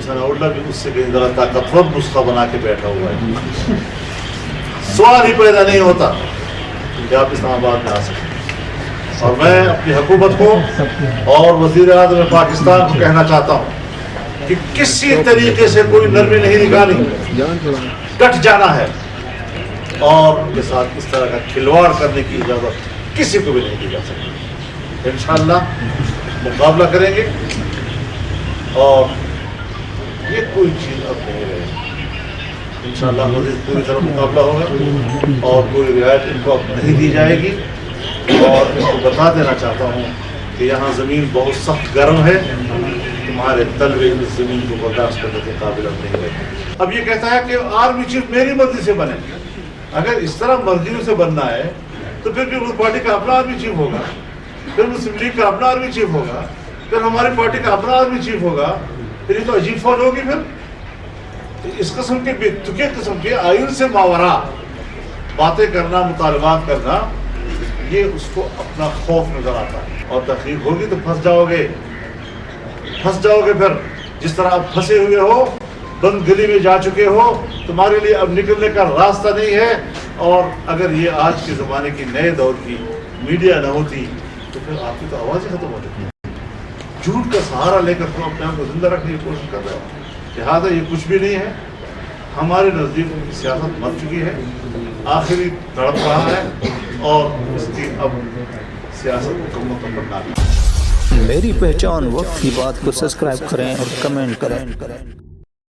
सनाउल्लाह भी उससे कहीं ज़रा ताकतवर नुस्खा बना के बैठा हुआ है। सवाल ही पैदा नहीं होता कि आप इस्लामाबाद में आ सकें। और मैं अपनी हुकूमत को और वज़ीर आज़म पाकिस्तान को कहना चाहता हूँ कि किसी तरीके से कोई नरमी नहीं निकाली, डट जाना है और उनके साथ इस तरह का खिलवाड़ करने की इजाज़त किसी को भी नहीं दी जा सकती। इंशाअल्लाह मुकाबला करेंगे और ये कोई चीज़ अब नहीं रहेगी। इंशाअल्लाह मज़ीद पूरी तरह मुकाबला होगा और कोई रियायत इनको अब नहीं दी जाएगी। और इनको बता देना चाहता हूँ कि यहाँ ज़मीन बहुत सख्त गर्म है, तुम्हारे तलवे इस ज़मीन को बर्दाश्त करने के काबिल अब नहीं रहते। अब ये कहता है कि आर्मी चीफ मेरी मर्जी से बने। अगर इस तरह मर्जी से बनना है तो फिर पीपल्स पार्टी का अपना आर्मी चीफ होगा, फिर मुस्लिम लीग का अपना आर्मी चीफ होगा, फिर हमारी पार्टी का अपना आर्मी चीफ होगा। फिर ये तो अजीब फौज होगी। फिर इस किस्म के बेतुके किस्म के आइन से मावरा बातें करना, मुतालबात करना, ये उसको अपना खौफ नजर आता है। और तहकीक होगी तो फंस जाओगे फिर जिस तरह आप फंसे हुए हो, बंद गली में जा चुके हो, तुम्हारे लिए अब निकलने का रास्ता नहीं है। और अगर ये आज के ज़माने की नए दौर की मीडिया न होती तो फिर आपकी तो आवाज़ ही खत्म हो जाती है। झूठ का सहारा लेकर तुम अपने आप को जिंदा रखने की कोशिश कर रहे हो। लिहाजा ये कुछ भी नहीं है। हमारे नज़दीक उनकी सियासत मर चुकी है, आखिरी तड़प रहा है और इसकी अब सियासत हुकूमत पर करना। मेरी पहचान वक्त की बात को सब्सक्राइब करें और कमेंट करें।